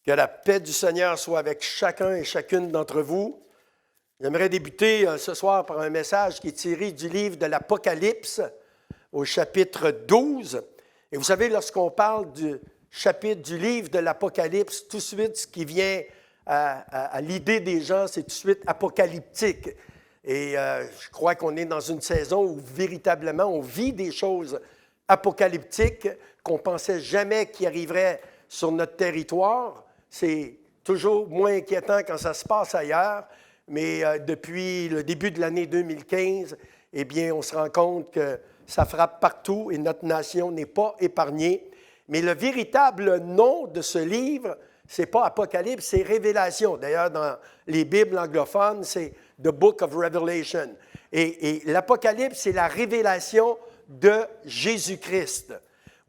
Que la paix du Seigneur soit avec chacun et chacune d'entre vous. J'aimerais débuter ce soir par un message qui est tiré du livre de l'Apocalypse au chapitre 12. Et vous savez, lorsqu'on parle du chapitre du livre de l'Apocalypse, tout de suite, ce qui vient à l'idée des gens, c'est tout de suite apocalyptique. Et je crois qu'on est dans une saison où véritablement on vit des choses apocalyptiques qu'on ne pensait jamais qui arriveraient sur notre territoire. C'est toujours moins inquiétant quand ça se passe ailleurs, mais depuis le début de l'année 2015, eh bien, on se rend compte que ça frappe partout et notre nation n'est pas épargnée. Mais le véritable nom de ce livre, ce n'est pas Apocalypse, c'est Révélation. D'ailleurs, dans les Bibles anglophones, c'est The Book of Revelation. Et l'Apocalypse, c'est la révélation de Jésus-Christ.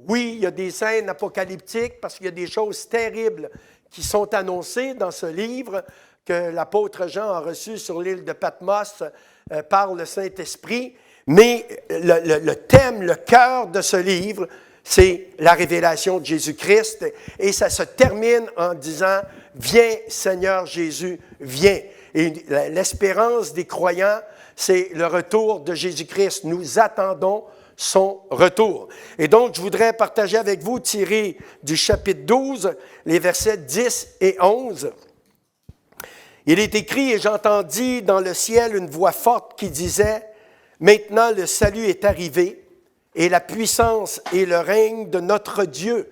Oui, il y a des scènes apocalyptiques parce qu'il y a des choses terribles qui sont annoncées dans ce livre que l'apôtre Jean a reçu sur l'île de Patmos par le Saint-Esprit. Mais le thème, le cœur de ce livre, c'est la révélation de Jésus-Christ. Et ça se termine en disant « Viens, Seigneur Jésus, viens ». Et l'espérance des croyants, c'est le retour de Jésus-Christ. Nous attendons son retour. Et donc, je voudrais partager avec vous, tiré du chapitre 12, les versets 10 et 11. Il est écrit, et j'entendis dans le ciel une voix forte qui disait, « Maintenant le salut est arrivé, et la puissance et le règne de notre Dieu,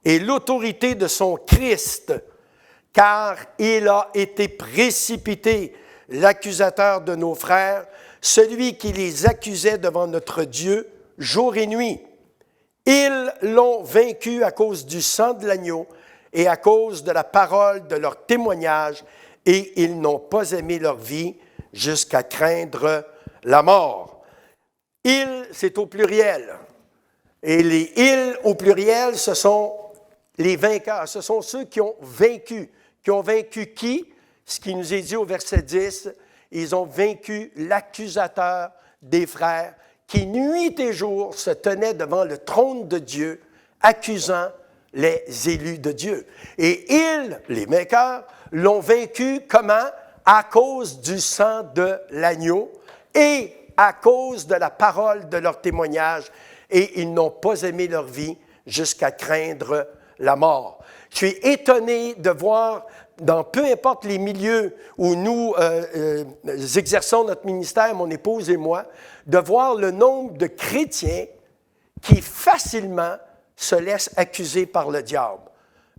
et l'autorité de son Christ, car il a été précipité, l'accusateur de nos frères, celui qui les accusait devant notre Dieu jour et nuit. Ils l'ont vaincu à cause du sang de l'agneau et à cause de la parole de leur témoignage, et ils n'ont pas aimé leur vie jusqu'à craindre la mort. » Ils, c'est au pluriel. Et les « ils » au pluriel, ce sont les vainqueurs. Ce sont ceux qui ont vaincu. Qui ont vaincu qui? Ce qui nous est dit au verset 10, ils ont vaincu l'accusateur des frères qui, nuit et jour, se tenait devant le trône de Dieu, accusant les élus de Dieu. Et ils, les vainqueurs, l'ont vaincu comment? À cause du sang de l'agneau et à cause de la parole de leur témoignage. Et ils n'ont pas aimé leur vie jusqu'à craindre la mort. Je suis étonné de voir, dans peu importe les milieux où nous exerçons notre ministère, mon épouse et moi, de voir le nombre de chrétiens qui facilement se laissent accuser par le diable.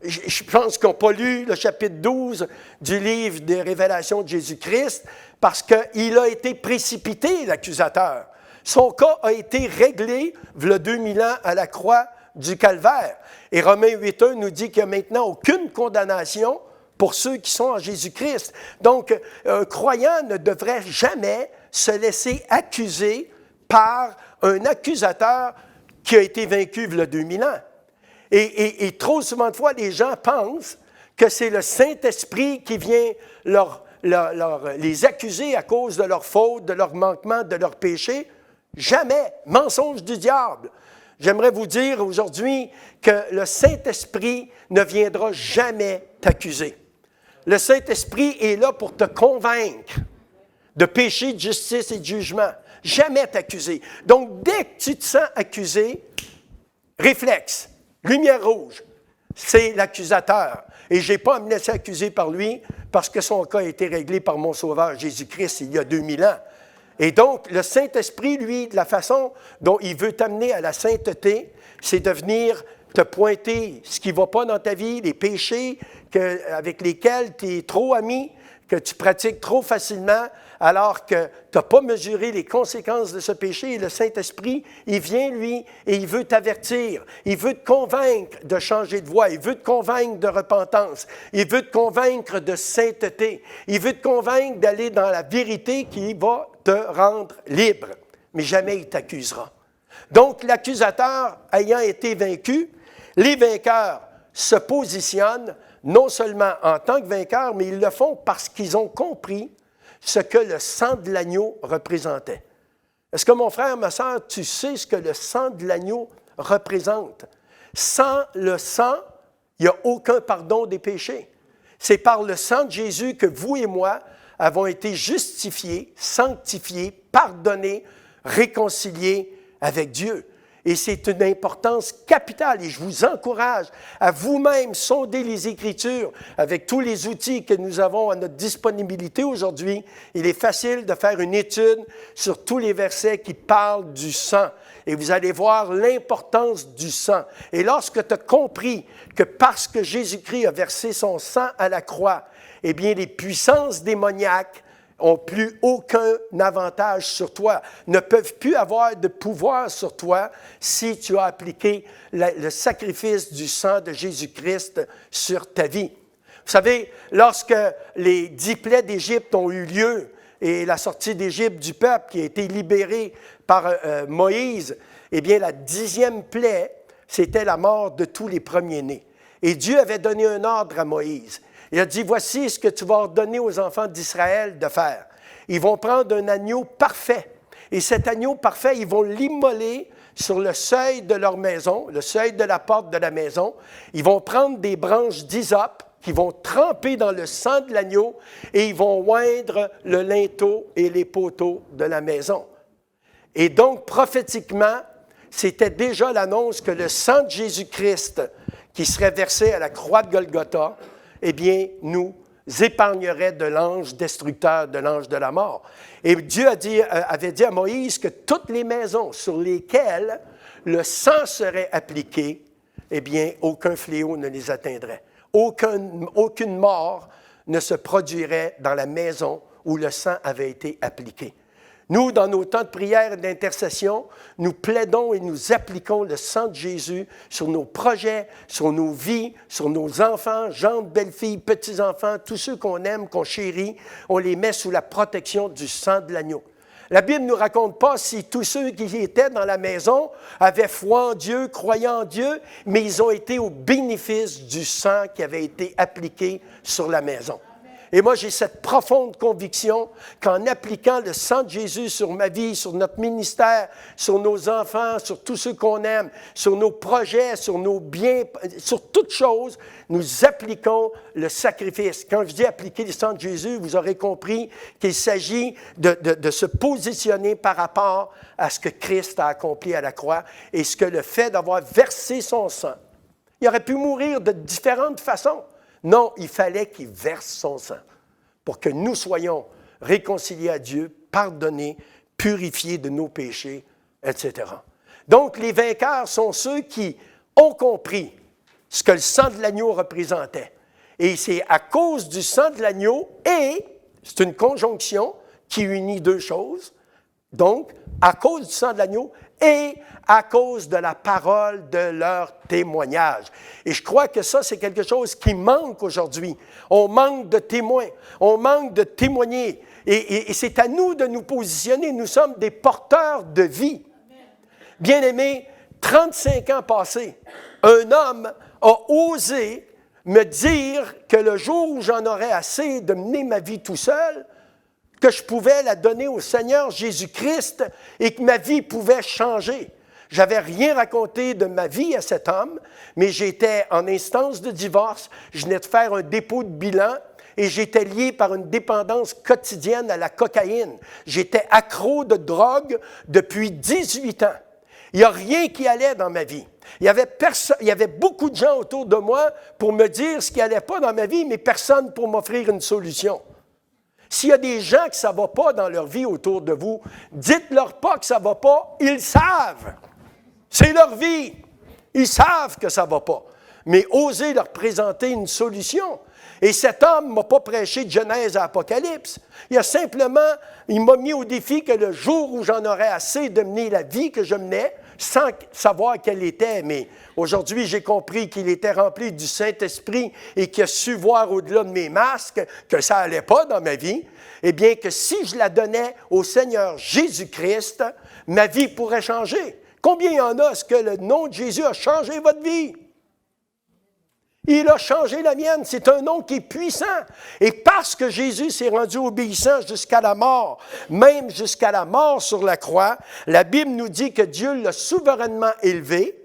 Je pense qu'ils n'ont pas lu le chapitre 12 du livre des Révélations de Jésus-Christ parce qu'il a été précipité, l'accusateur. Son cas a été réglé, il y a 2000 ans, à la croix du Calvaire. Et Romains 8.1 nous dit qu'il n'y a maintenant aucune condamnation pour ceux qui sont en Jésus-Christ. Donc, un croyant ne devrait jamais se laisser accuser par un accusateur qui a été vaincu il y a 2000 ans. Et trop souvent de fois, les gens pensent que c'est le Saint-Esprit qui vient les accuser à cause de leurs fautes, de leurs manquements, de leurs péchés. Jamais. Mensonge du diable. J'aimerais vous dire aujourd'hui que le Saint-Esprit ne viendra jamais t'accuser. Le Saint-Esprit est là pour te convaincre de péché, de justice et de jugement. Jamais t'accuser. Donc, dès que tu te sens accusé, réflexe, lumière rouge, c'est l'accusateur. Et je n'ai pas à me laisser accuser par lui parce que son cas a été réglé par mon Sauveur Jésus-Christ il y a 2000 ans. Et donc, le Saint-Esprit, lui, de la façon dont il veut t'amener à la sainteté, c'est de venir te pointer ce qui ne va pas dans ta vie, les péchés avec lesquels tu es trop ami, que tu pratiques trop facilement, alors que tu n'as pas mesuré les conséquences de ce péché. Et le Saint-Esprit, il vient, lui, et il veut t'avertir. Il veut te convaincre de changer de voie. Il veut te convaincre de repentance. Il veut te convaincre de sainteté. Il veut te convaincre d'aller dans la vérité qui va te rendre libre. Mais jamais il t'accusera. Donc, l'accusateur ayant été vaincu, les vainqueurs se positionnent non seulement en tant que vainqueurs, mais ils le font parce qu'ils ont compris ce que le sang de l'agneau représentait. Est-ce que mon frère, ma sœur, tu sais ce que le sang de l'agneau représente? Sans le sang, Il n'y a aucun pardon des péchés. C'est par le sang de Jésus que vous et moi avons été justifiés, sanctifiés, pardonnés, réconciliés avec Dieu. Et c'est une importance capitale et je vous encourage à vous-même sonder les Écritures avec tous les outils que nous avons à notre disponibilité aujourd'hui. Il est facile de faire une étude sur tous les versets qui parlent du sang. Et vous allez voir l'importance du sang. Et lorsque tu as compris que parce que Jésus-Christ a versé son sang à la croix, eh bien, les puissances démoniaques n'ont plus aucun avantage sur toi, ne peuvent plus avoir de pouvoir sur toi si tu as appliqué le sacrifice du sang de Jésus-Christ sur ta vie. Vous savez, lorsque les 10 plaies d'Égypte ont eu lieu et la sortie d'Égypte du peuple qui a été libéré par Moïse, eh bien, la 10e plaie, c'était la mort de tous les premiers-nés. Et Dieu avait donné un ordre à Moïse. Il a dit, voici ce que tu vas ordonner aux enfants d'Israël de faire. Ils vont prendre un agneau parfait. Et cet agneau parfait, ils vont l'immoler sur le seuil de leur maison, le seuil de la porte de la maison. Ils vont prendre des branches d'hysope qu'ils vont tremper dans le sang de l'agneau et ils vont oindre le linteau et les poteaux de la maison. Et donc, prophétiquement, c'était déjà l'annonce que le sang de Jésus-Christ qui serait versé à la croix de Golgotha, eh bien, nous épargnerait de l'ange destructeur, de l'ange de la mort. Et Dieu avait dit à Moïse que toutes les maisons sur lesquelles le sang serait appliqué, eh bien, aucun fléau ne les atteindrait. Aucune mort ne se produirait dans la maison où le sang avait été appliqué. Nous, dans nos temps de prière et d'intercession, nous plaidons et nous appliquons le sang de Jésus sur nos projets, sur nos vies, sur nos enfants, gendres, belles-filles, petits-enfants, tous ceux qu'on aime, qu'on chérit, on les met sous la protection du sang de l'agneau. La Bible ne nous raconte pas si tous ceux qui étaient dans la maison avaient foi en Dieu, croyaient en Dieu, mais ils ont été au bénéfice du sang qui avait été appliqué sur la maison. Et moi, j'ai cette profonde conviction qu'en appliquant le sang de Jésus sur ma vie, sur notre ministère, sur nos enfants, sur tous ceux qu'on aime, sur nos projets, sur nos biens, sur toutes choses, nous appliquons le sacrifice. Quand je dis appliquer le sang de Jésus, vous aurez compris qu'il s'agit de se positionner par rapport à ce que Christ a accompli à la croix et ce que le fait d'avoir versé son sang. Il aurait pu mourir de différentes façons. Non, il fallait qu'il verse son sang pour que nous soyons réconciliés à Dieu, pardonnés, purifiés de nos péchés, etc. Donc, les vainqueurs sont ceux qui ont compris ce que le sang de l'agneau représentait. Et c'est à cause du sang de l'agneau et, c'est une conjonction qui unit deux choses, donc, à cause du sang de l'agneau et à cause de la parole de leur témoignage. Et je crois que ça, c'est quelque chose qui manque aujourd'hui. On manque de témoins, on manque de témoigner. Et c'est à nous de nous positionner. Nous sommes des porteurs de vie. Bien-aimés, 35 ans passés, un homme a osé me dire que le jour où j'en aurais assez de mener ma vie tout seul, que je pouvais la donner au Seigneur Jésus-Christ et que ma vie pouvait changer. Je n'avais rien raconté de ma vie à cet homme, mais j'étais en instance de divorce, je venais de faire un dépôt de bilan et j'étais lié par une dépendance quotidienne à la cocaïne. J'étais accro de drogue depuis 18 ans. Il n'y a rien qui allait dans ma vie. Il y avait beaucoup de gens autour de moi pour me dire ce qui n'allait pas dans ma vie, mais personne pour m'offrir une solution. S'il y a des gens que ça ne va pas dans leur vie autour de vous, dites-leur pas que ça ne va pas, ils savent. C'est leur vie. Ils savent que ça ne va pas. Mais osez leur présenter une solution. Et cet homme ne m'a pas prêché de Genèse à Apocalypse. Il m'a mis au défi que le jour où j'en aurais assez de mener la vie que je menais, sans savoir quelle était, mais aujourd'hui, j'ai compris qu'il était rempli du Saint-Esprit et qu'il a su voir au-delà de mes masques que ça n'allait pas dans ma vie, eh bien que si je la donnais au Seigneur Jésus-Christ, ma vie pourrait changer. Combien il y en a, est-ce que le nom de Jésus a changé votre vie? Il a changé la mienne. C'est un nom qui est puissant. Et parce que Jésus s'est rendu obéissant jusqu'à la mort, même jusqu'à la mort sur la croix, la Bible nous dit que Dieu l'a souverainement élevé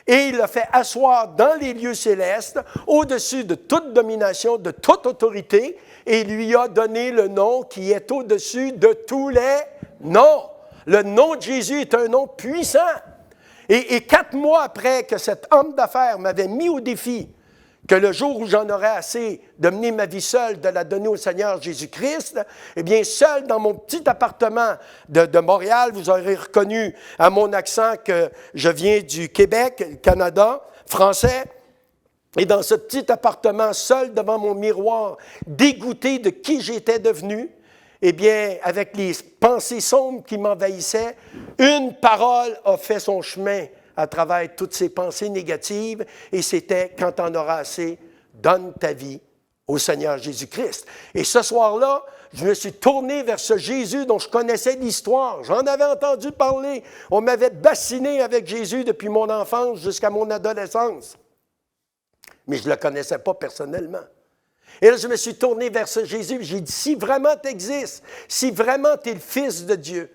et il l'a fait asseoir dans les lieux célestes, au-dessus de toute domination, de toute autorité, et il lui a donné le nom qui est au-dessus de tous les noms. Le nom de Jésus est un nom puissant. Et 4 mois après que cet homme d'affaires m'avait mis au défi que le jour où j'en aurais assez de mener ma vie seule, de la donner au Seigneur Jésus-Christ, eh bien, seul dans mon petit appartement de Montréal, vous aurez reconnu à mon accent que je viens du Québec, Canada, français, et dans ce petit appartement, seul devant mon miroir, dégoûté de qui j'étais devenu, eh bien, avec les pensées sombres qui m'envahissaient, une parole a fait son chemin à travers toutes ces pensées négatives, et c'était « Quand t'en auras assez, donne ta vie au Seigneur Jésus-Christ ». Et ce soir-là, je me suis tourné vers ce Jésus dont je connaissais l'histoire. J'en avais entendu parler. On m'avait bassiné avec Jésus depuis mon enfance jusqu'à mon adolescence. Mais je ne le connaissais pas personnellement. Et là, je me suis tourné vers ce Jésus et j'ai dit, si vraiment tu existes, si vraiment tu es le Fils de Dieu,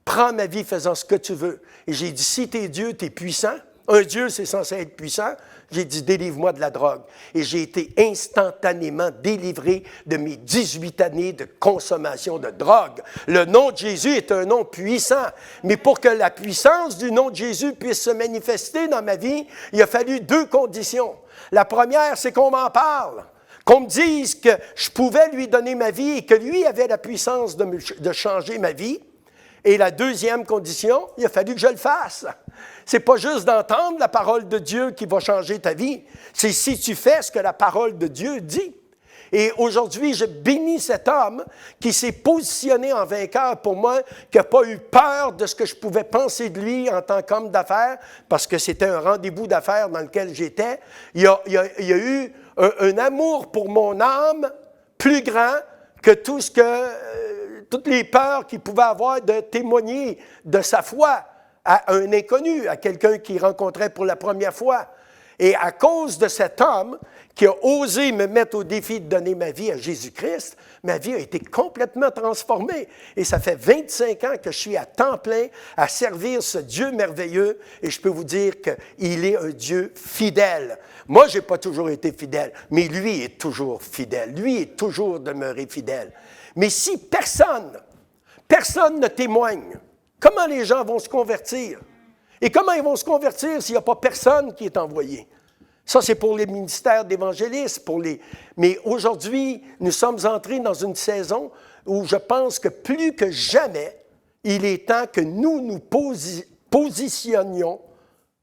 prends ma vie faisant ce que tu veux. Et j'ai dit, si tu es Dieu, tu es puissant. Un Dieu, c'est censé être puissant. J'ai dit, délivre-moi de la drogue. Et j'ai été instantanément délivré de mes 18 années de consommation de drogue. Le nom de Jésus est un nom puissant. Mais pour que la puissance du nom de Jésus puisse se manifester dans ma vie, il a fallu 2 conditions. La première, c'est qu'on m'en parle. Qu'on me dise que je pouvais lui donner ma vie et que lui avait la puissance de changer ma vie. Et la deuxième condition, il a fallu que je le fasse. Ce n'est pas juste d'entendre la parole de Dieu qui va changer ta vie. C'est si tu fais ce que la parole de Dieu dit. Et aujourd'hui, je bénis cet homme qui s'est positionné en vainqueur pour moi, qui n'a pas eu peur de ce que je pouvais penser de lui en tant qu'homme d'affaires, parce que c'était un rendez-vous d'affaires dans lequel j'étais. Il y a eu un amour pour mon âme plus grand que toutes les peurs qu'il pouvait avoir de témoigner de sa foi à un inconnu, à quelqu'un qu'il rencontrait pour la première fois. Et à cause de cet homme qui a osé me mettre au défi de donner ma vie à Jésus-Christ, ma vie a été complètement transformée. Et ça fait 25 ans que je suis à temps plein à servir ce Dieu merveilleux. Et je peux vous dire qu'il est un Dieu fidèle. Moi, je n'ai pas toujours été fidèle, mais lui est toujours fidèle. Lui est toujours demeuré fidèle. Mais si personne ne témoigne, comment les gens vont se convertir? Et comment ils vont se convertir s'il n'y a pas personne qui est envoyé? Ça, c'est pour les ministères d'évangélistes. Mais aujourd'hui, nous sommes entrés dans une saison où je pense que plus que jamais, il est temps que nous positionnions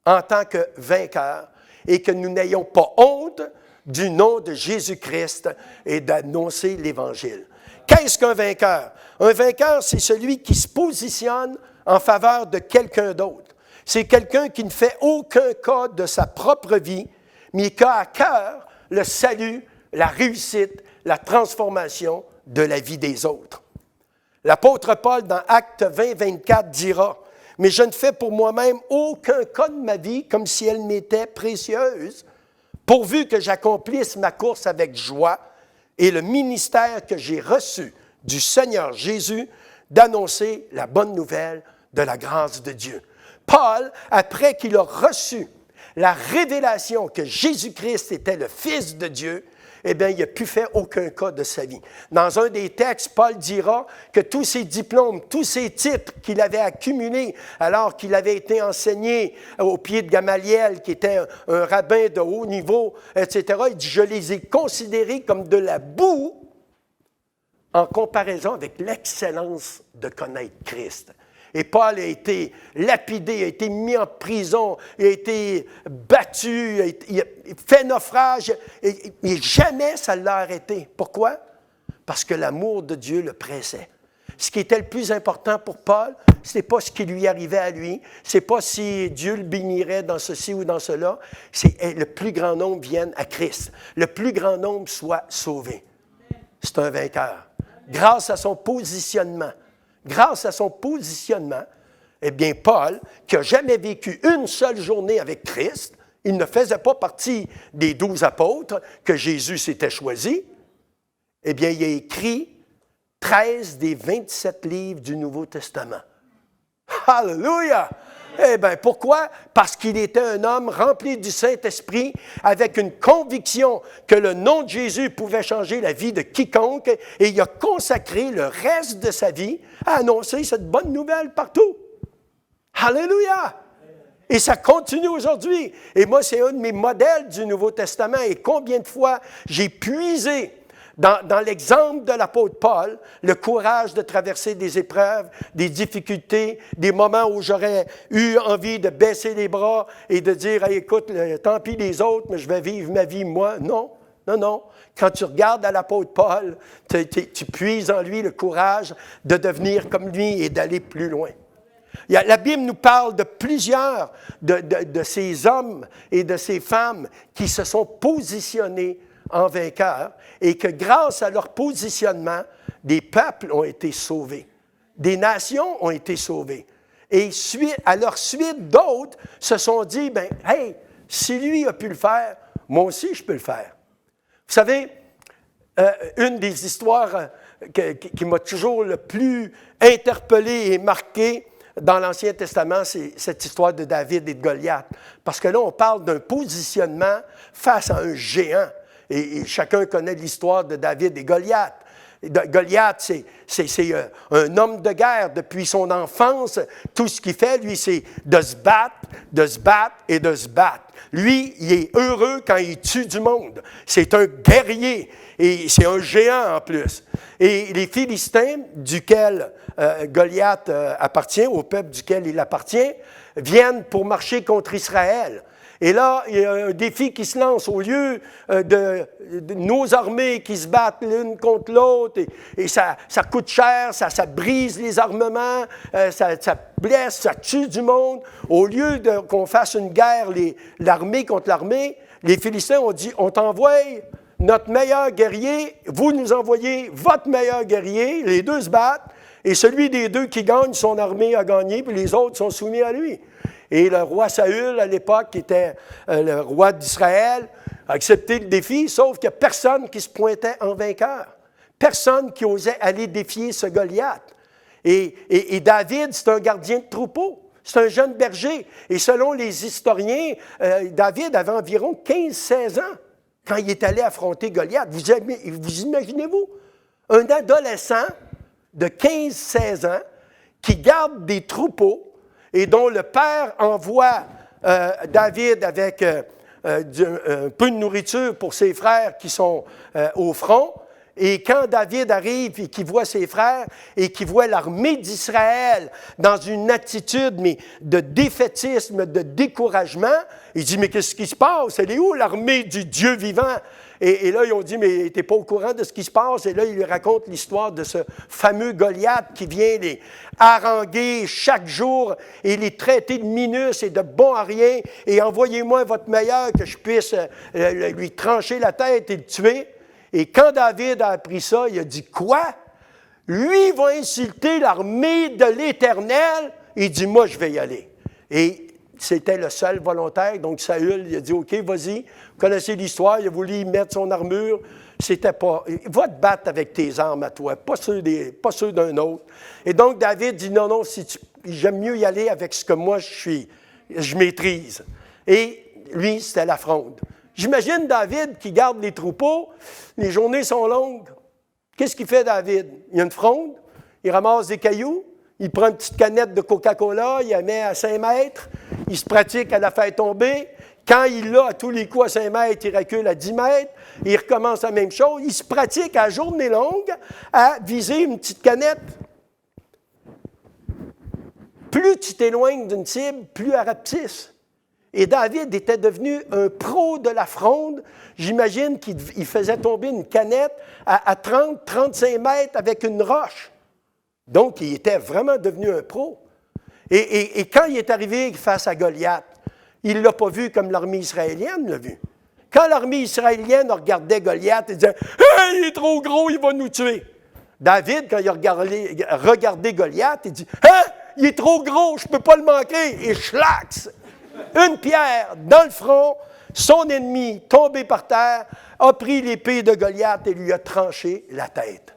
en tant que vainqueurs et que nous n'ayons pas honte du nom de Jésus-Christ et d'annoncer l'Évangile. Qu'est-ce qu'un vainqueur? Un vainqueur, c'est celui qui se positionne en faveur de quelqu'un d'autre. C'est quelqu'un qui ne fait aucun cas de sa propre vie, mais qui a à cœur le salut, la réussite, la transformation de la vie des autres. L'apôtre Paul, dans Actes 20, 24, dira « Mais je ne fais pour moi-même aucun cas de ma vie comme si elle m'était précieuse, pourvu que j'accomplisse ma course avec joie et le ministère que j'ai reçu du Seigneur Jésus d'annoncer la bonne nouvelle de la grâce de Dieu. » Paul, après qu'il a reçu la révélation que Jésus-Christ était le Fils de Dieu, eh bien, il n'a plus fait aucun cas de sa vie. Dans un des textes, Paul dira que tous ses diplômes, tous ses titres qu'il avait accumulés alors qu'il avait été enseigné au pied de Gamaliel, qui était un rabbin de haut niveau, etc., il dit « Je les ai considérés comme de la boue en comparaison avec l'excellence de connaître Christ. » Et Paul a été lapidé, a été mis en prison, il a été battu, il a fait naufrage, et jamais ça ne l'a arrêté. Pourquoi? Parce que l'amour de Dieu le pressait. Ce qui était le plus important pour Paul, ce n'est pas ce qui lui arrivait à lui, ce n'est pas si Dieu le bénirait dans ceci ou dans cela, c'est que le plus grand nombre vienne à Christ, le plus grand nombre soit sauvé. C'est un vainqueur. Grâce à son positionnement. Grâce à son positionnement, eh bien, Paul, qui n'a jamais vécu une seule journée avec Christ, il ne faisait pas partie des 12 apôtres que Jésus s'était choisi, eh bien, il a écrit 13 des 27 livres du Nouveau Testament. Alléluia! Eh bien, pourquoi? Parce qu'il était un homme rempli du Saint-Esprit, avec une conviction que le nom de Jésus pouvait changer la vie de quiconque, et il a consacré le reste de sa vie à annoncer cette bonne nouvelle partout. Alléluia! Et ça continue aujourd'hui. Et moi, c'est un de mes modèles du Nouveau Testament. Et combien de fois j'ai puisé dans l'exemple de l'apôtre Paul, le courage de traverser des épreuves, des difficultés, des moments où j'aurais eu envie de baisser les bras et de dire, hey, écoute, tant pis les autres, mais je vais vivre ma vie, moi. Non, non, non. Quand tu regardes à l'apôtre Paul, tu puises en lui le courage de devenir comme lui et d'aller plus loin. La Bible nous parle de plusieurs de ces hommes et de ces femmes qui se sont positionnés en vainqueurs et que grâce à leur positionnement, des peuples ont été sauvés, des nations ont été sauvées. Et à leur suite, d'autres se sont dit, ben, hey, si lui a pu le faire, moi aussi je peux le faire. Vous savez, une des histoires qui m'a toujours le plus interpellé et marqué dans l'Ancien Testament, c'est cette histoire de David et de Goliath. Parce que là, on parle d'un positionnement face à un géant. Et chacun connaît l'histoire de David et Goliath. Goliath, c'est un homme de guerre depuis son enfance. Tout ce qu'il fait, lui, c'est de se battre et de se battre. Lui, il est heureux quand il tue du monde. C'est un guerrier et c'est un géant en plus. Et les Philistins, duquel Goliath appartient, au peuple duquel il appartient, viennent pour marcher contre Israël. Et là, il y a un défi qui se lance. Au lieu de nos armées qui se battent l'une contre l'autre, et ça coûte cher, ça brise les armements, ça blesse, ça tue du monde. Au lieu qu'on fasse une guerre, l'armée contre l'armée, les Philistins ont dit, on t'envoie notre meilleur guerrier, vous nous envoyez votre meilleur guerrier, les deux se battent, et celui des deux qui gagne, son armée a gagné, puis les autres sont soumis à lui. Et le roi Saül, à l'époque, qui était le roi d'Israël, a accepté le défi, sauf qu'il n'y a personne qui se pointait en vainqueur. Personne qui osait aller défier ce Goliath. Et David, c'est un gardien de troupeau. C'est un jeune berger. Et selon les historiens, David avait environ 15-16 ans quand il est allé affronter Goliath. Vous imaginez-vous? Un adolescent de 15-16 ans qui garde des troupeaux et dont le père envoie David avec un peu de nourriture pour ses frères qui sont au front. Et quand David arrive et qu'il voit ses frères et qu'il voit l'armée d'Israël dans une attitude de défaitisme, de découragement, il dit, mais qu'est-ce qui se passe? Elle est où l'armée du Dieu vivant? Et là, ils ont dit, mais tu n'es pas au courant de ce qui se passe? Et là, il lui raconte l'histoire de ce fameux Goliath qui vient les haranguer chaque jour et les traiter de minus et de bons à rien. Et envoyez-moi votre meilleur que je puisse lui trancher la tête et le tuer. Et quand David a appris ça, il a dit, quoi? Lui va insulter l'armée de l'Éternel? Il dit, moi, je vais y aller. Et c'était le seul volontaire. Donc, Saül, il a dit, OK, vas-y. Vous connaissez l'histoire. Il a voulu y mettre son armure. C'était pas... Va te battre avec tes armes à toi, pas ceux d'un autre. Et donc, David dit, non, j'aime mieux y aller avec ce que moi, je maîtrise. Et lui, c'était la fronde. J'imagine David qui garde les troupeaux. Les journées sont longues. Qu'est-ce qu'il fait, David? Il y a une fronde. Il ramasse des cailloux. Il prend une petite canette de Coca-Cola, il la met à 5 mètres, il se pratique à la faire tomber. Quand il l'a à tous les coups à 5 mètres, il recule à 10 mètres, il recommence la même chose. Il se pratique à journée longue à viser une petite canette. Plus tu t'éloignes d'une cible, plus elle rapetisse. Et David était devenu un pro de la fronde. J'imagine qu'il faisait tomber une canette à 30-35 mètres avec une roche. Donc, il était vraiment devenu un pro. Et quand il est arrivé face à Goliath, il ne l'a pas vu comme l'armée israélienne l'a vu. Quand l'armée israélienne regardait Goliath, il disait « Hey, il est trop gros, il va nous tuer! » David, quand il a regardé Goliath, il dit « Hein? Il est trop gros, je ne peux pas le manquer! » Et schlax! Une pierre dans le front, son ennemi, tombé par terre, a pris l'épée de Goliath et lui a tranché la tête.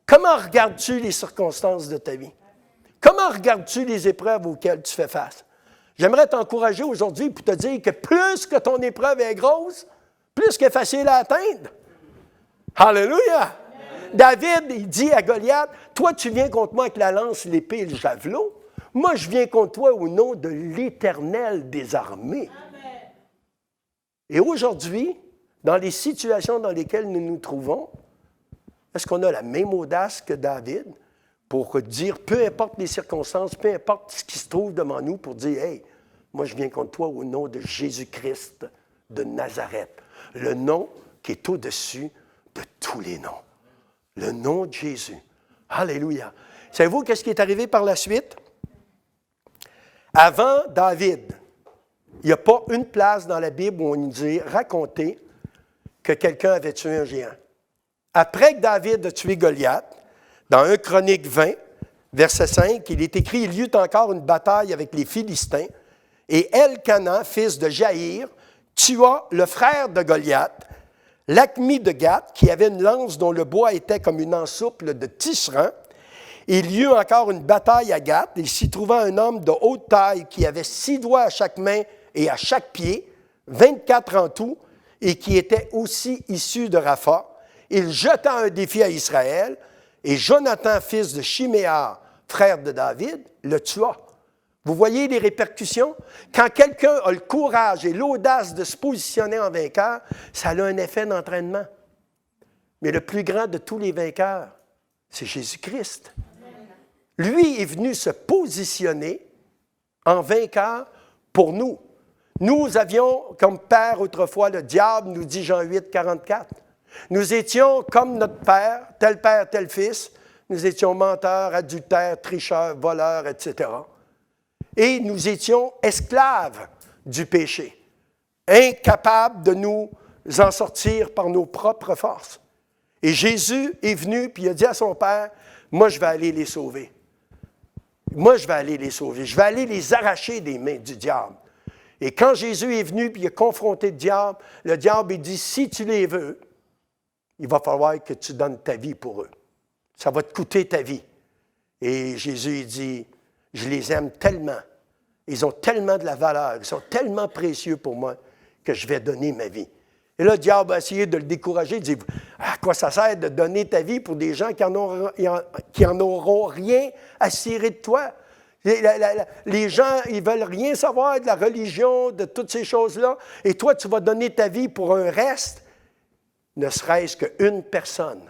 Comment regardes-tu les circonstances de ta vie? Comment regardes-tu les épreuves auxquelles tu fais face? J'aimerais t'encourager aujourd'hui pour te dire que plus que ton épreuve est grosse, plus qu'elle est facile à atteindre. Alléluia! David, il dit à Goliath, « Toi, tu viens contre moi avec la lance, l'épée et le javelot. Moi, je viens contre toi au nom de l'Éternel des armées. » Et aujourd'hui, dans les situations dans lesquelles nous nous trouvons, est-ce qu'on a la même audace que David pour dire, peu importe les circonstances, peu importe ce qui se trouve devant nous, pour dire, « Hey, moi, je viens contre toi au nom de Jésus-Christ de Nazareth. » Le nom qui est au-dessus de tous les noms. Le nom de Jésus. Alléluia. Savez-vous qu'est-ce qui est arrivé par la suite? Avant David, il n'y a pas une place dans la Bible où on nous dit, raconté que quelqu'un avait tué un géant. Après que David a tué Goliath, dans 1 Chronique 20, verset 5, il est écrit, il y eut encore une bataille avec les Philistins, et Elkanah, fils de Jaïr, tua le frère de Goliath, Lakmi de Gath, qui avait une lance dont le bois était comme une ensouple de tisserand. Il y eut encore une bataille à Gath, et s'y trouva un homme de haute taille qui avait 6 doigts à chaque main et à chaque pied, 24 en tout, et qui était aussi issu de Rapha. Il jeta un défi à Israël, et Jonathan, fils de Chiméar, frère de David, le tua. Vous voyez les répercussions? Quand quelqu'un a le courage et l'audace de se positionner en vainqueur, ça a un effet d'entraînement. Mais le plus grand de tous les vainqueurs, c'est Jésus-Christ. Lui est venu se positionner en vainqueur pour nous. Nous avions comme père autrefois le diable, nous dit Jean 8, 44. Nous étions comme notre père, tel fils. Nous étions menteurs, adultères, tricheurs, voleurs, etc. Et nous étions esclaves du péché, incapables de nous en sortir par nos propres forces. Et Jésus est venu, puis il a dit à son Père, « Moi, je vais aller les sauver. Moi, je vais aller les sauver. Je vais aller les arracher des mains du diable. » Et quand Jésus est venu, puis il a confronté le diable, il dit, « Si tu les veux, il va falloir que tu donnes ta vie pour eux. Ça va te coûter ta vie. » Et Jésus, il dit, « Je les aime tellement. Ils ont tellement de la valeur. Ils sont tellement précieux pour moi que je vais donner ma vie. » Et là, le diable a essayé de le décourager. Il dit, « À quoi ça sert de donner ta vie pour des gens qui en auront rien à cirer de toi? » Les gens, ils ne veulent rien savoir de la religion, de toutes ces choses-là. Et toi, tu vas donner ta vie pour un reste, ne serait-ce qu'une personne.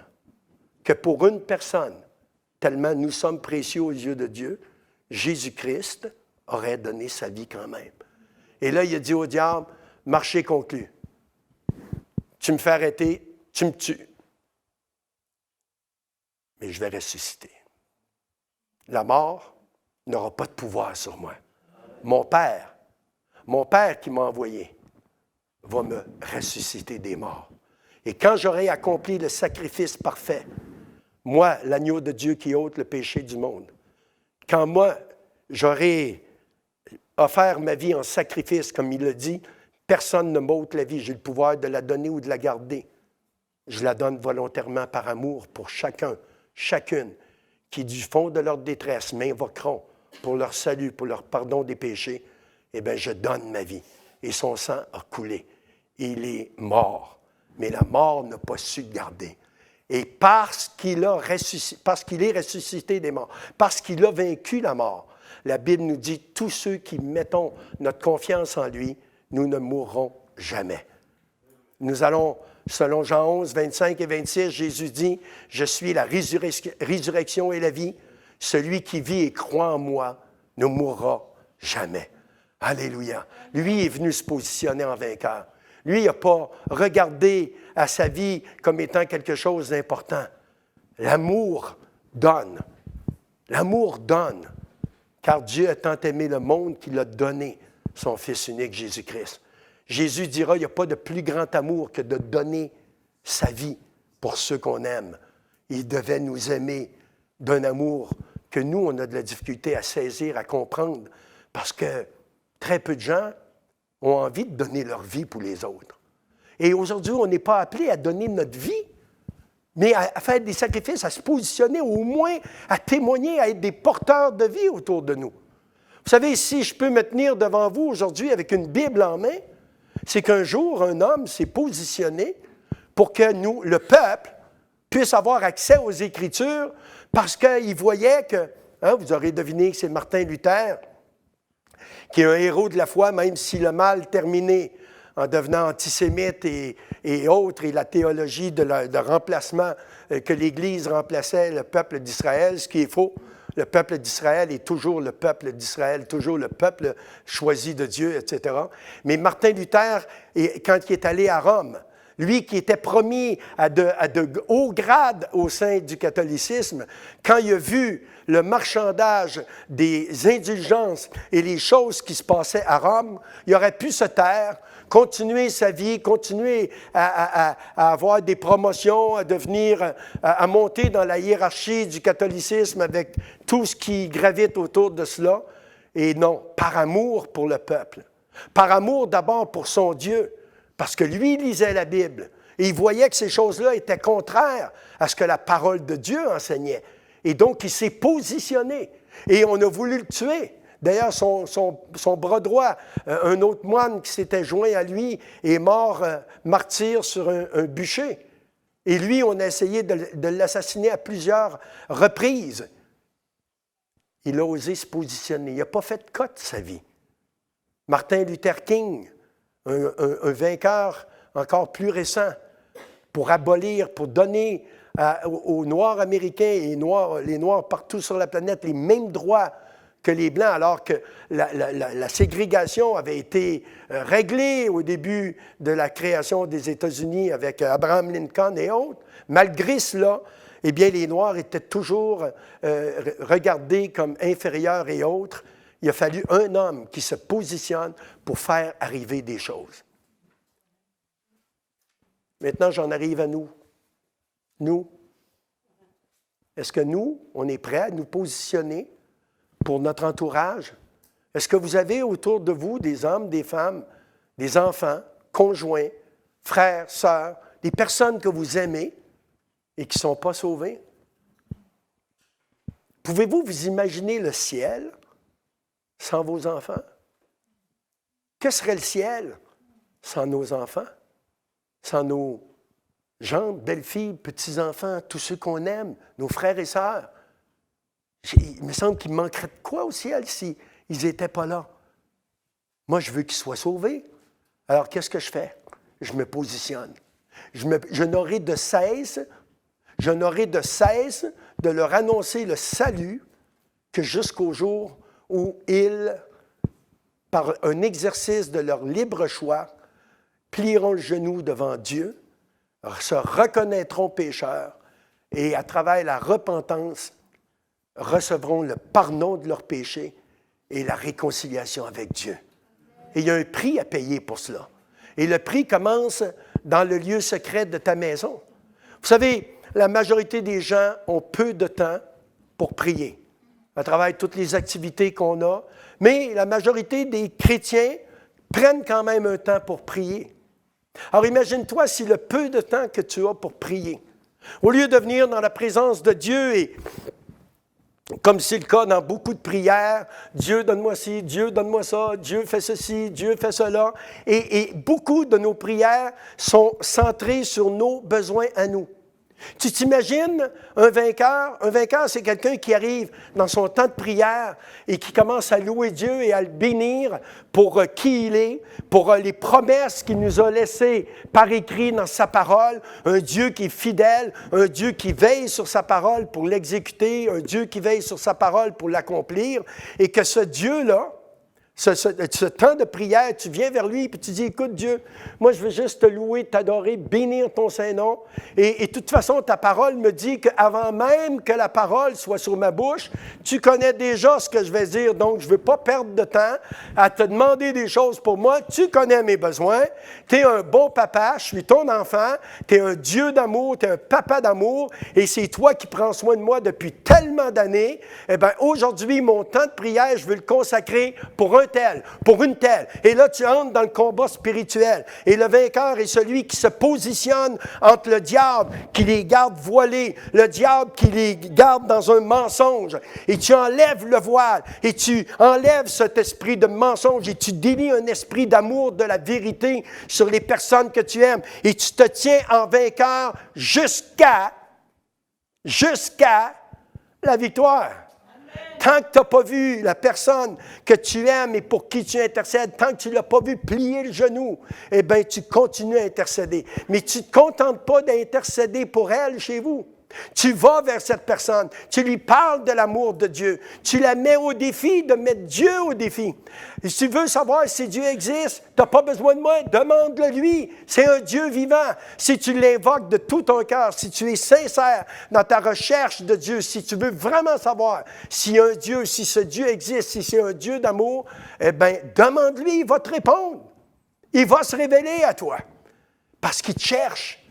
Que pour une personne, tellement nous sommes précieux aux yeux de Dieu, Jésus-Christ aurait donné sa vie quand même. Et là, il a dit au diable, « Marché conclu. Tu me fais arrêter, tu me tues. Mais je vais ressusciter. La mort n'aura pas de pouvoir sur moi. Mon Père qui m'a envoyé, va me ressusciter des morts. Et quand j'aurai accompli le sacrifice parfait, moi, l'agneau de Dieu qui ôte le péché du monde, quand moi, j'aurai offert ma vie en sacrifice, comme il le dit, personne ne m'ôte la vie, j'ai le pouvoir de la donner ou de la garder. Je la donne volontairement par amour pour chacun, chacune, qui du fond de leur détresse m'invoqueront pour leur salut, pour leur pardon des péchés. Eh bien, je donne ma vie. Et son sang a coulé. Il est mort. Mais la mort n'a pas su le garder. Et parce qu'il est ressuscité des morts, parce qu'il a vaincu la mort, la Bible nous dit, tous ceux qui mettons notre confiance en lui, nous ne mourrons jamais. Nous allons, selon Jean 11, 25 et 26, Jésus dit, « Je suis la résurrection et la vie. Celui qui vit et croit en moi ne mourra jamais. » Alléluia. Lui est venu se positionner en vainqueur. Lui, il n'a pas regardé à sa vie comme étant quelque chose d'important. L'amour donne. L'amour donne. Car Dieu a tant aimé le monde qu'il a donné son Fils unique, Jésus-Christ. Jésus dira, il n'y a pas de plus grand amour que de donner sa vie pour ceux qu'on aime. Il devait nous aimer d'un amour que nous, on a de la difficulté à saisir, à comprendre, parce que très peu de gens ont envie de donner leur vie pour les autres. Et aujourd'hui, on n'est pas appelé à donner notre vie, mais à faire des sacrifices, à se positionner, au moins à témoigner, à être des porteurs de vie autour de nous. Vous savez, si je peux me tenir devant vous aujourd'hui avec une Bible en main, c'est qu'un jour, un homme s'est positionné pour que nous, le peuple, puisse avoir accès aux Écritures parce qu'il voyait que, vous aurez deviné que c'est Martin Luther, qui est un héros de la foi, même s'il a mal terminé en devenant antisémite et autres, et la théologie de remplacement, que l'Église remplaçait le peuple d'Israël, ce qui est faux. Le peuple d'Israël est toujours le peuple d'Israël, toujours le peuple choisi de Dieu, etc. Mais Martin Luther, quand il est allé à Rome, lui qui était promis à de hauts grades au sein du catholicisme, quand il a vu le marchandage des indulgences et les choses qui se passaient à Rome, il aurait pu se taire, continuer sa vie, continuer à avoir des promotions, à monter dans la hiérarchie du catholicisme avec tout ce qui gravite autour de cela. Et non, par amour pour le peuple. Par amour d'abord pour son Dieu, parce que lui il lisait la Bible et il voyait que ces choses-là étaient contraires à ce que la parole de Dieu enseignait. Et donc, il s'est positionné et on a voulu le tuer. D'ailleurs, son bras droit, un autre moine qui s'était joint à lui, est mort martyr sur un bûcher. Et lui, on a essayé de l'assassiner à plusieurs reprises. Il a osé se positionner. Il n'a pas fait de cas de sa vie. Martin Luther King, un vainqueur encore plus récent, pour abolir, pour donner aux Noirs américains et les Noirs partout sur la planète les mêmes droits que les Blancs, alors que la ségrégation avait été réglée au début de la création des États-Unis avec Abraham Lincoln et autres. Malgré cela, eh bien, les Noirs étaient toujours regardés comme inférieurs et autres. Il a fallu un homme qui se positionne pour faire arriver des choses. Maintenant, j'en arrive à nous. Nous, est-ce que nous, on est prêts à nous positionner pour notre entourage? Est-ce que vous avez autour de vous des hommes, des femmes, des enfants, conjoints, frères, sœurs, des personnes que vous aimez et qui ne sont pas sauvées? Pouvez-vous vous imaginer le ciel sans vos enfants? Que serait le ciel sans nos enfants? Sans nos gendres, belles-filles, petits-enfants, tous ceux qu'on aime, nos frères et sœurs? Il me semble qu'il manquerait de quoi au ciel s'ils n'étaient pas là? Moi, je veux qu'ils soient sauvés. Alors, qu'est-ce que je fais? Je me positionne. Je n'aurai de cesse de leur annoncer le salut que jusqu'au jour où ils, par un exercice de leur libre choix, plieront le genou devant Dieu, se reconnaîtront pécheurs et à travers la repentance, recevront le pardon de leurs péchés et la réconciliation avec Dieu. Et il y a un prix à payer pour cela. Et le prix commence dans le lieu secret de ta maison. Vous savez, la majorité des gens ont peu de temps pour prier, à travers toutes les activités qu'on a, mais la majorité des chrétiens prennent quand même un temps pour prier. Alors imagine-toi si le peu de temps que tu as pour prier, au lieu de venir dans la présence de Dieu et, comme c'est le cas dans beaucoup de prières, Dieu donne-moi ci, Dieu donne-moi ça, Dieu fait ceci, Dieu fait cela, et beaucoup de nos prières sont centrées sur nos besoins à nous. Tu t'imagines un vainqueur? Un vainqueur, c'est quelqu'un qui arrive dans son temps de prière et qui commence à louer Dieu et à le bénir pour qui il est, pour les promesses qu'il nous a laissées par écrit dans sa parole. Un Dieu qui est fidèle, un Dieu qui veille sur sa parole pour l'exécuter, un Dieu qui veille sur sa parole pour l'accomplir. Et que ce Dieu-là, ce temps de prière, tu viens vers lui et tu dis, écoute Dieu, moi je veux juste te louer, t'adorer, bénir ton Saint-Nom. Et de toute façon, ta parole me dit qu'avant même que la parole soit sur ma bouche, tu connais déjà ce que je vais dire, donc je ne veux pas perdre de temps à te demander des choses pour moi. Tu connais mes besoins, tu es un bon papa, je suis ton enfant, tu es un Dieu d'amour, tu es un papa d'amour, et c'est toi qui prends soin de moi depuis tellement d'années. Eh bien, aujourd'hui, mon temps de prière, je veux le consacrer pour un tel, pour une telle. Et là, tu entres dans le combat spirituel. Et le vainqueur est celui qui se positionne entre le diable, qui les garde voilés, le diable qui les garde dans un mensonge. Et tu enlèves le voile, et tu enlèves cet esprit de mensonge, et tu délies un esprit d'amour de la vérité sur les personnes que tu aimes. Et tu te tiens en vainqueur jusqu'à la victoire. Tant que tu n'as pas vu la personne que tu aimes et pour qui tu intercèdes, tant que tu ne l'as pas vu plier le genou, eh bien, tu continues à intercéder. Mais tu ne te contentes pas d'intercéder pour elle chez vous. Tu vas vers cette personne, tu lui parles de l'amour de Dieu, tu la mets au défi de mettre Dieu au défi. Et si tu veux savoir si Dieu existe, tu n'as pas besoin de moi, demande-le lui. C'est un Dieu vivant. Si tu l'invoques de tout ton cœur, si tu es sincère dans ta recherche de Dieu, si tu veux vraiment savoir s'il y a un Dieu, si ce Dieu existe, si c'est un Dieu d'amour, eh bien, demande-lui, il va te répondre. Il va se révéler à toi parce qu'il te cherche.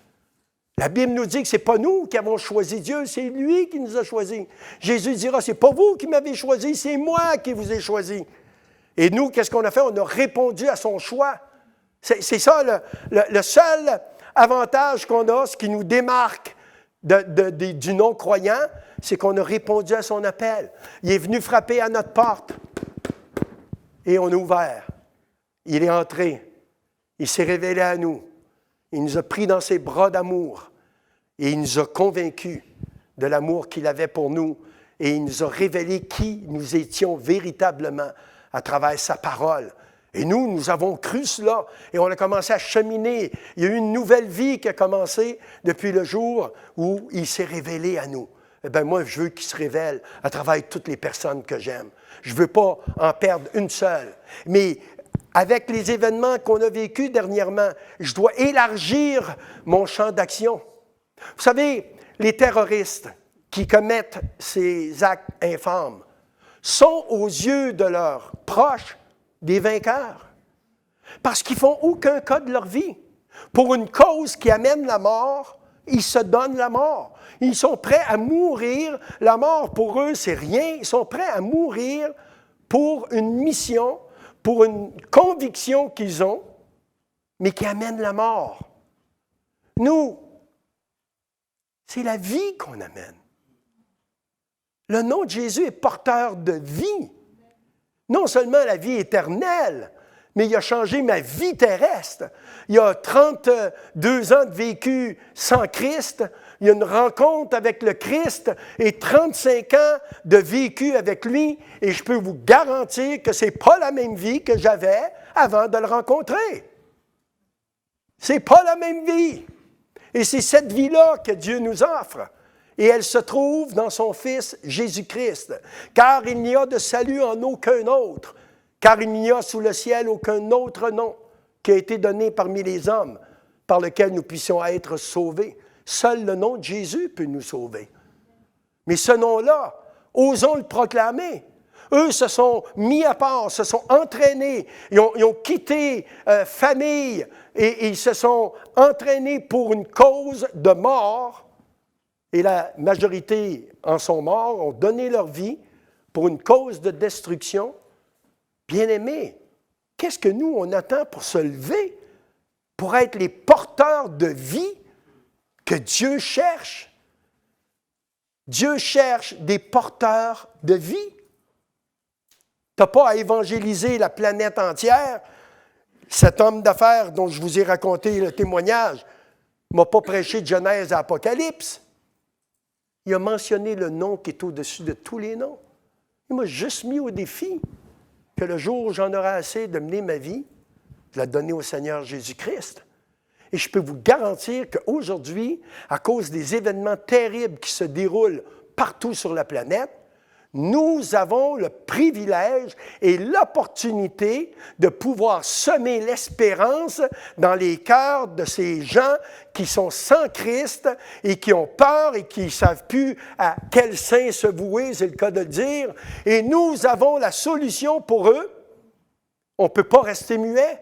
La Bible nous dit que ce n'est pas nous qui avons choisi Dieu, c'est lui qui nous a choisis. Jésus dira, ce n'est pas vous qui m'avez choisi, c'est moi qui vous ai choisi. Et nous, qu'est-ce qu'on a fait? On a répondu à son choix. C'est ça le seul avantage qu'on a, ce qui nous démarque du non-croyant, c'est qu'on a répondu à son appel. Il est venu frapper à notre porte et on a ouvert. Il est entré. Il s'est révélé à nous. Il nous a pris dans ses bras d'amour et il nous a convaincus de l'amour qu'il avait pour nous et il nous a révélé qui nous étions véritablement à travers sa parole. Et nous avons cru cela et on a commencé à cheminer. Il y a eu une nouvelle vie qui a commencé depuis le jour où il s'est révélé à nous. Eh bien, moi, je veux qu'il se révèle à travers toutes les personnes que j'aime. Je ne veux pas en perdre une seule. Mais avec les événements qu'on a vécus dernièrement, je dois élargir mon champ d'action. Vous savez, les terroristes qui commettent ces actes infâmes sont aux yeux de leurs proches des vainqueurs. Parce qu'ils ne font aucun cas de leur vie. Pour une cause qui amène la mort, ils se donnent la mort. Ils sont prêts à mourir. La mort, pour eux, c'est rien. Ils sont prêts à mourir pour une mission, pour une conviction qu'ils ont, mais qui amène la mort. Nous, c'est la vie qu'on amène. Le nom de Jésus est porteur de vie. Non seulement la vie éternelle, mais il a changé ma vie terrestre. Il y a 32 ans de vécu sans Christ, il y a une rencontre avec le Christ et 35 ans de vécu avec lui, et je peux vous garantir que ce n'est pas la même vie que j'avais avant de le rencontrer. Ce n'est pas la même vie. Et c'est cette vie-là que Dieu nous offre. Et elle se trouve dans son Fils Jésus-Christ. Car il n'y a de salut en aucun autre, car il n'y a sous le ciel aucun autre nom qui a été donné parmi les hommes par lequel nous puissions être sauvés. Seul le nom de Jésus peut nous sauver. Mais ce nom-là, osons le proclamer. Eux se sont mis à part, se sont entraînés, ils ont quitté famille et ils se sont entraînés pour une cause de mort. Et la majorité en sont morts, ont donné leur vie pour une cause de destruction. Bien-aimés, qu'est-ce que nous, on attend pour se lever, pour être les porteurs de vie que Dieu cherche? Dieu cherche des porteurs de vie. Tu n'as pas à évangéliser la planète entière. Cet homme d'affaires dont je vous ai raconté le témoignage ne m'a pas prêché de Genèse à Apocalypse. Il a mentionné le nom qui est au-dessus de tous les noms. Il m'a juste mis au défi que le jour où j'en aurai assez de mener ma vie, je la donner au Seigneur Jésus-Christ. Et je peux vous garantir qu'aujourd'hui, à cause des événements terribles qui se déroulent partout sur la planète, nous avons le privilège et l'opportunité de pouvoir semer l'espérance dans les cœurs de ces gens qui sont sans Christ et qui ont peur et qui ne savent plus à quel saint se vouer, c'est le cas de le dire. Et nous avons la solution pour eux. On ne peut pas rester muet.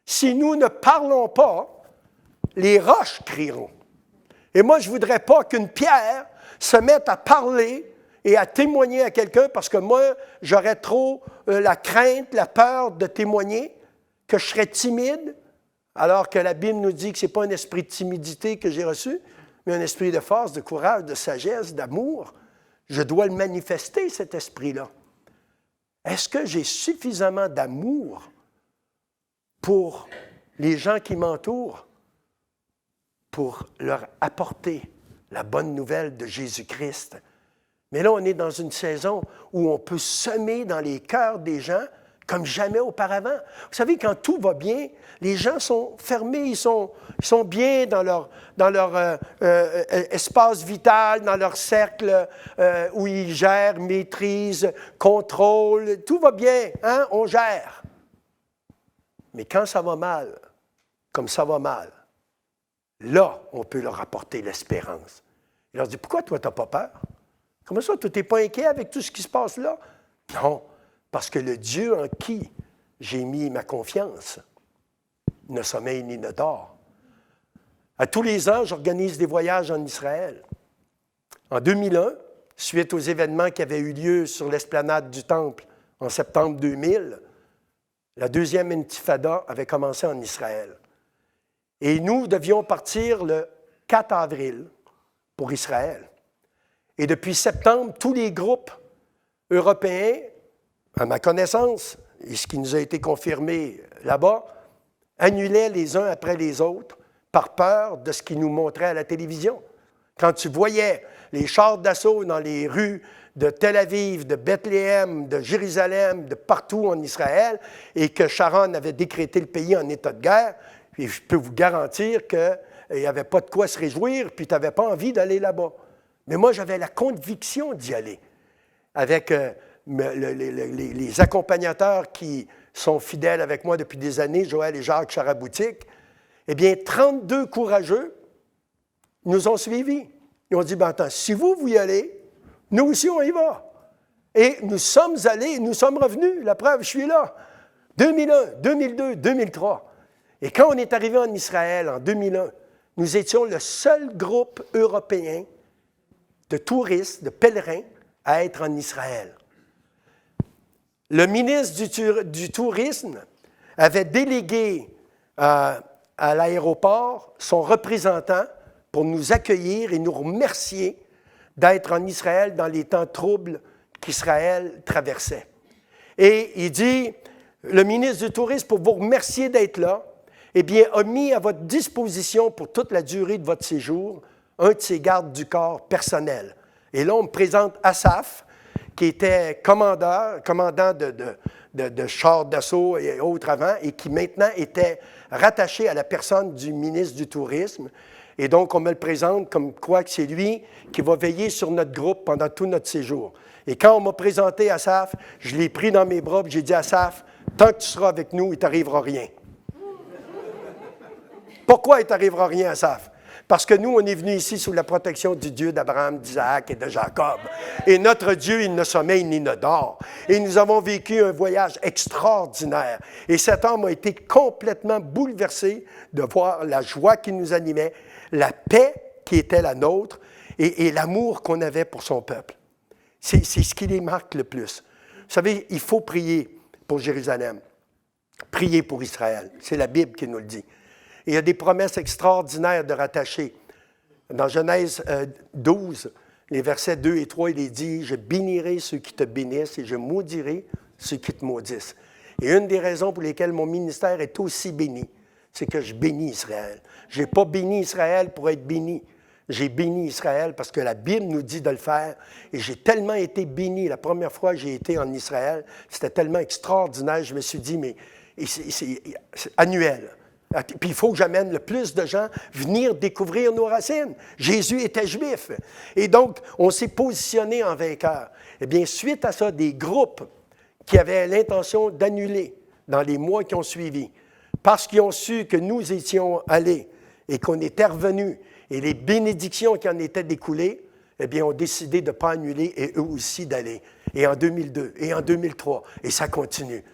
Si nous ne parlons pas, les roches crieront. Et moi, je ne voudrais pas qu'une pierre se mette à parler et à témoigner à quelqu'un parce que moi, j'aurais trop la crainte, la peur de témoigner, que je serais timide, alors que la Bible nous dit que ce n'est pas un esprit de timidité que j'ai reçu, mais un esprit de force, de courage, de sagesse, d'amour. Je dois le manifester, cet esprit-là. Est-ce que j'ai suffisamment d'amour pour les gens qui m'entourent pour leur apporter la bonne nouvelle de Jésus-Christ? Mais là, on est dans une saison où on peut semer dans les cœurs des gens comme jamais auparavant. Vous savez, quand tout va bien, les gens sont fermés, ils sont bien dans leur espace vital, dans leur cercle où ils gèrent, maîtrisent, contrôlent. Tout va bien, hein? On gère. Mais quand ça va mal, comme ça va mal, là, on peut leur apporter l'espérance. Il leur dit, pourquoi toi, tu n'as pas peur? Comment ça, tu n'es pas inquiet avec tout ce qui se passe là? Non, parce que le Dieu en qui j'ai mis ma confiance ne sommeille ni ne dort. À tous les ans, j'organise des voyages en Israël. En 2001, suite aux événements qui avaient eu lieu sur l'esplanade du Temple en septembre 2000, la deuxième intifada avait commencé en Israël. Et nous devions partir le 4 avril pour Israël. Et depuis septembre, tous les groupes européens, à ma connaissance, et ce qui nous a été confirmé là-bas, annulaient les uns après les autres par peur de ce qu'ils nous montraient à la télévision. Quand tu voyais les chars d'assaut dans les rues de Tel Aviv, de Bethléem, de Jérusalem, de partout en Israël, et que Sharon avait décrété le pays en état de guerre, puis je peux vous garantir qu'il n'y avait pas de quoi se réjouir, puis tu n'avais pas envie d'aller là-bas. Mais moi, j'avais la conviction d'y aller. Avec les accompagnateurs qui sont fidèles avec moi depuis des années, Joël et Jacques Charaboutique, eh bien, 32 courageux nous ont suivis. Ils ont dit, ben attends, si vous y allez, nous aussi, on y va. Et nous sommes allés, nous sommes revenus. La preuve, je suis là. 2001, 2002, 2003. Et quand on est arrivé en Israël en 2001, nous étions le seul groupe européen de touristes, de pèlerins, à être en Israël. Le ministre du Tourisme avait délégué à l'aéroport son représentant pour nous accueillir et nous remercier d'être en Israël dans les temps troubles qu'Israël traversait. Et il dit, le ministre du Tourisme, pour vous remercier d'être là, eh bien, a mis à votre disposition pour toute la durée de votre séjour un de ses gardes du corps personnels. Et là, on me présente Asaph, qui était commandant de chars d'assaut et autres avant, et qui maintenant était rattaché à la personne du ministre du Tourisme. Et donc, on me le présente comme quoi que c'est lui qui va veiller sur notre groupe pendant tout notre séjour. Et quand on m'a présenté Asaph, je l'ai pris dans mes bras et j'ai dit, Asaph, tant que tu seras avec nous, il ne t'arrivera rien. Pourquoi il ne t'arrivera rien, Asaph? Parce que nous, on est venus ici sous la protection du Dieu d'Abraham, d'Isaac et de Jacob. Et notre Dieu, il ne sommeille ni ne dort. Et nous avons vécu un voyage extraordinaire. Et cet homme a été complètement bouleversé de voir la joie qui nous animait, la paix qui était la nôtre et l'amour qu'on avait pour son peuple. C'est ce qui les marque le plus. Vous savez, il faut prier pour Jérusalem, prier pour Israël. C'est la Bible qui nous le dit. Et il y a des promesses extraordinaires de rattacher. Dans Genèse 12, les versets 2 et 3, il est dit « Je bénirai ceux qui te bénissent et je maudirai ceux qui te maudissent. » Et une des raisons pour lesquelles mon ministère est aussi béni, c'est que je bénis Israël. Je n'ai pas béni Israël pour être béni. J'ai béni Israël parce que la Bible nous dit de le faire. Et j'ai tellement été béni. La première fois que j'ai été en Israël, c'était tellement extraordinaire. Je me suis dit, mais c'est annuel. Puis il faut que j'amène le plus de gens venir découvrir nos racines. Jésus était juif. Et donc, on s'est positionné en vainqueur. Eh bien, suite à ça, des groupes qui avaient l'intention d'annuler dans les mois qui ont suivi, parce qu'ils ont su que nous étions allés et qu'on était revenus, et les bénédictions qui en étaient découlées, eh bien, ont décidé de ne pas annuler et eux aussi d'aller. Et en 2002, et en 2003, et ça continue.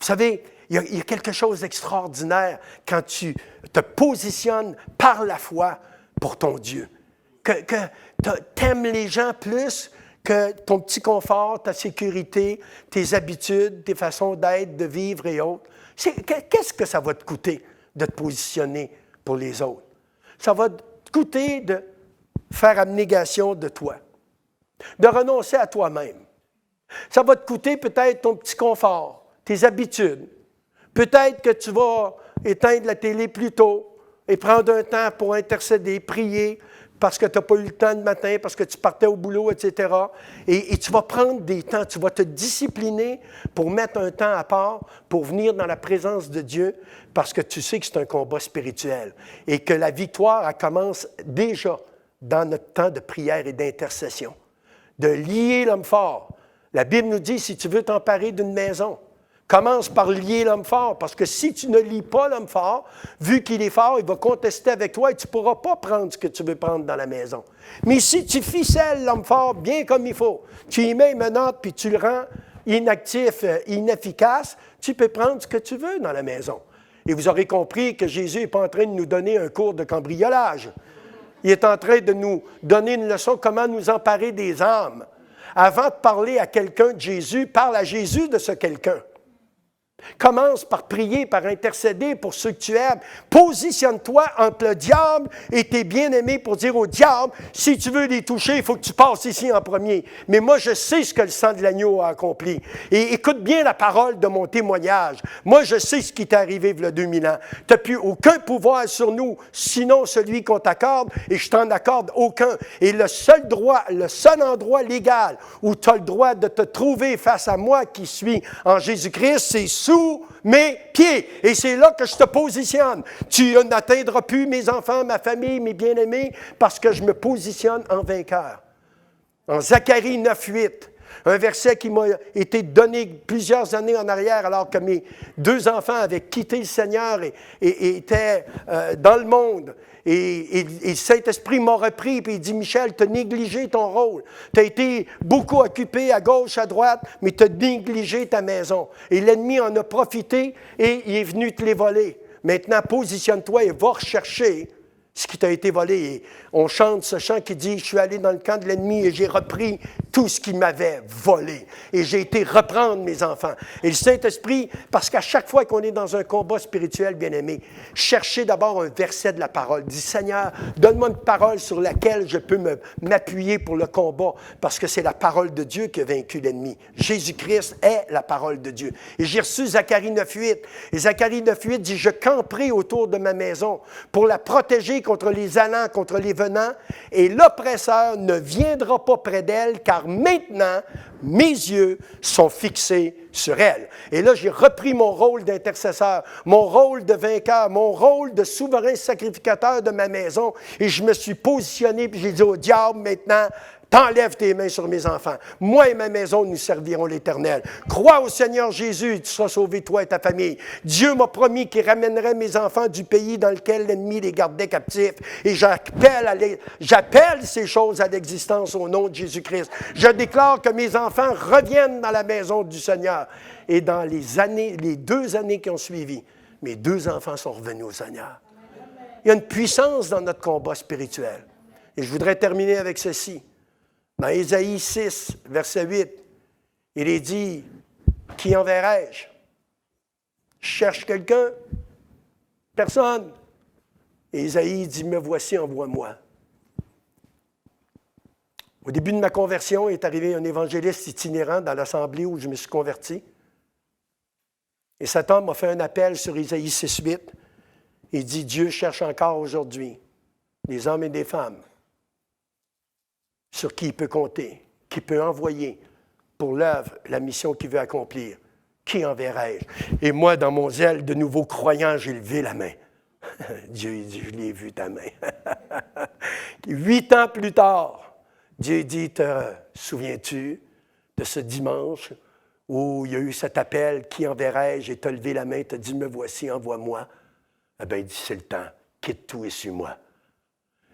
Vous savez, il y a quelque chose d'extraordinaire quand tu te positionnes par la foi pour ton Dieu. Que tu aimes les gens plus que ton petit confort, ta sécurité, tes habitudes, tes façons d'être, de vivre et autres, qu'est-ce que ça va te coûter de te positionner pour les autres? Ça va te coûter de faire abnégation de toi, de renoncer à toi-même. Ça va te coûter peut-être ton petit confort, tes habitudes. Peut-être que tu vas éteindre la télé plus tôt et prendre un temps pour intercéder, prier, parce que tu n'as pas eu le temps le matin, parce que tu partais au boulot, etc. Et tu vas prendre des temps, tu vas te discipliner pour mettre un temps à part, pour venir dans la présence de Dieu, parce que tu sais que c'est un combat spirituel et que la victoire, elle commence déjà dans notre temps de prière et d'intercession. De lier l'homme fort. La Bible nous dit, si tu veux t'emparer d'une maison, commence par lier l'homme fort, parce que si tu ne lis pas l'homme fort, vu qu'il est fort, il va contester avec toi et tu ne pourras pas prendre ce que tu veux prendre dans la maison. Mais si tu ficelles l'homme fort bien comme il faut, tu y mets une menotte puis tu le rends inactif, inefficace, tu peux prendre ce que tu veux dans la maison. Et vous aurez compris que Jésus n'est pas en train de nous donner un cours de cambriolage. Il est en train de nous donner une leçon comment nous emparer des âmes. Avant de parler à quelqu'un de Jésus, parle à Jésus de ce quelqu'un. Commence par prier, par intercéder pour ceux que tu aimes. Positionne-toi entre le diable et tes bien-aimés pour dire au diable, si tu veux les toucher, il faut que tu passes ici en premier. Mais moi, je sais ce que le sang de l'agneau a accompli. Et écoute bien la parole de mon témoignage. Moi, je sais ce qui t'est arrivé il y a 2000 ans. Tu n'as plus aucun pouvoir sur nous, sinon celui qu'on t'accorde, et je t'en accorde aucun. Et le seul droit, le seul endroit légal où tu as le droit de te trouver face à moi qui suis en Jésus-Christ, c'est sous mes pieds. Et c'est là que je te positionne. Tu n'atteindras plus mes enfants, ma famille, mes bien-aimés, parce que je me positionne en vainqueur. En Zacharie 9:8, un verset qui m'a été donné plusieurs années en arrière, alors que mes 2 enfants avaient quitté le Seigneur et étaient dans le monde. Et le Saint-Esprit m'a repris et il dit, Michel, tu as négligé ton rôle. Tu as été beaucoup occupé à gauche, à droite, mais tu as négligé ta maison. Et l'ennemi en a profité et il est venu te les voler. Maintenant, positionne-toi et va rechercher ce qui t'a été volé. Et on chante ce chant qui dit, je suis allé dans le camp de l'ennemi et j'ai repris tout ce qui m'avait volé. Et j'ai été reprendre mes enfants. Et le Saint-Esprit, parce qu'à chaque fois qu'on est dans un combat spirituel, bien-aimé, cherchez d'abord un verset de la parole. Dis, Seigneur, donne-moi une parole sur laquelle je peux m'appuyer pour le combat, parce que c'est la parole de Dieu qui a vaincu l'ennemi. Jésus-Christ est la parole de Dieu. Et j'ai reçu Zacharie 9:8. Et Zacharie 9:8 dit, je camperai autour de ma maison pour la protéger contre les allants, contre les venants, et l'oppresseur ne viendra pas près d'elle, car maintenant, mes yeux sont fixés sur elle. Et là, j'ai repris mon rôle d'intercesseur, mon rôle de vainqueur, mon rôle de souverain sacrificateur de ma maison, et je me suis positionné, puis j'ai dit au diable, maintenant, t'enlèves tes mains sur mes enfants. Moi et ma maison, nous servirons l'Éternel. Crois au Seigneur Jésus, tu seras sauvé, toi et ta famille. Dieu m'a promis qu'il ramènerait mes enfants du pays dans lequel l'ennemi les gardait captifs. Et j'appelle ces choses à l'existence au nom de Jésus-Christ. Je déclare que mes enfants reviennent dans la maison du Seigneur. Et dans les 2 années qui ont suivi, mes 2 enfants sont revenus au Seigneur. Il y a une puissance dans notre combat spirituel. Et je voudrais terminer avec ceci. Dans Ésaïe 6, verset 8, il est dit, « Qui enverrai-je? Je cherche quelqu'un? Personne. » Et Ésaïe dit, « Me voici, envoie-moi. » Au début de ma conversion, est arrivé un évangéliste itinérant dans l'assemblée où je me suis converti. Et cet homme m'a fait un appel sur Ésaïe 6, 8. Il dit, « Dieu cherche encore aujourd'hui des hommes et des femmes sur qui il peut compter, qui peut envoyer pour l'œuvre, la mission qu'il veut accomplir. Qui enverrai-je? » Et moi, dans mon zèle de nouveau croyant, j'ai levé la main. Dieu dit, je l'ai vu ta main. 8 ans plus tard, Dieu dit, te souviens-tu de ce dimanche où il y a eu cet appel, qui enverrai-je? Et tu as levé la main, tu as dit, me voici, envoie-moi. Eh bien, il dit, c'est le temps, quitte tout et suis-moi.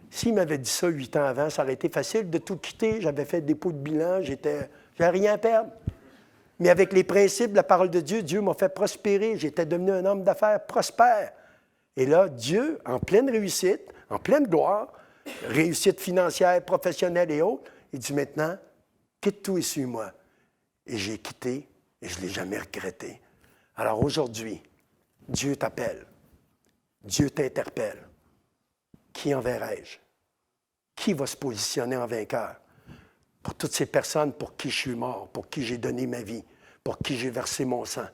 S'il m'avait dit ça 8 ans avant, ça aurait été facile de tout quitter. J'avais fait dépôt de bilan, j'avais rien à perdre. Mais avec les principes de la parole de Dieu, Dieu m'a fait prospérer. J'étais devenu un homme d'affaires prospère. Et là, Dieu, en pleine réussite, en pleine gloire, réussite financière, professionnelle et autres, il dit maintenant, quitte tout et suis-moi. Et j'ai quitté et je ne l'ai jamais regretté. Alors aujourd'hui, Dieu t'appelle. Dieu t'interpelle. Qui enverrai-je? Qui va se positionner en vainqueur? Pour toutes ces personnes pour qui je suis mort, pour qui j'ai donné ma vie, pour qui j'ai versé mon sang.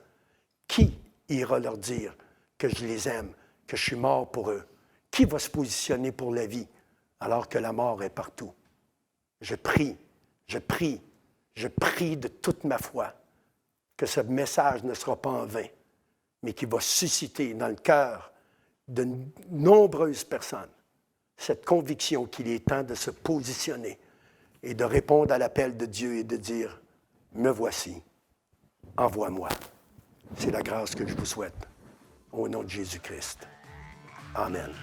Qui ira leur dire que je les aime, que je suis mort pour eux? Qui va se positionner pour la vie alors que la mort est partout? Je prie de toute ma foi que ce message ne sera pas en vain, mais qui va susciter dans le cœur de nombreuses personnes cette conviction qu'il est temps de se positionner et de répondre à l'appel de Dieu et de dire « Me voici, envoie-moi ». C'est la grâce que je vous souhaite. Au nom de Jésus-Christ. Amen.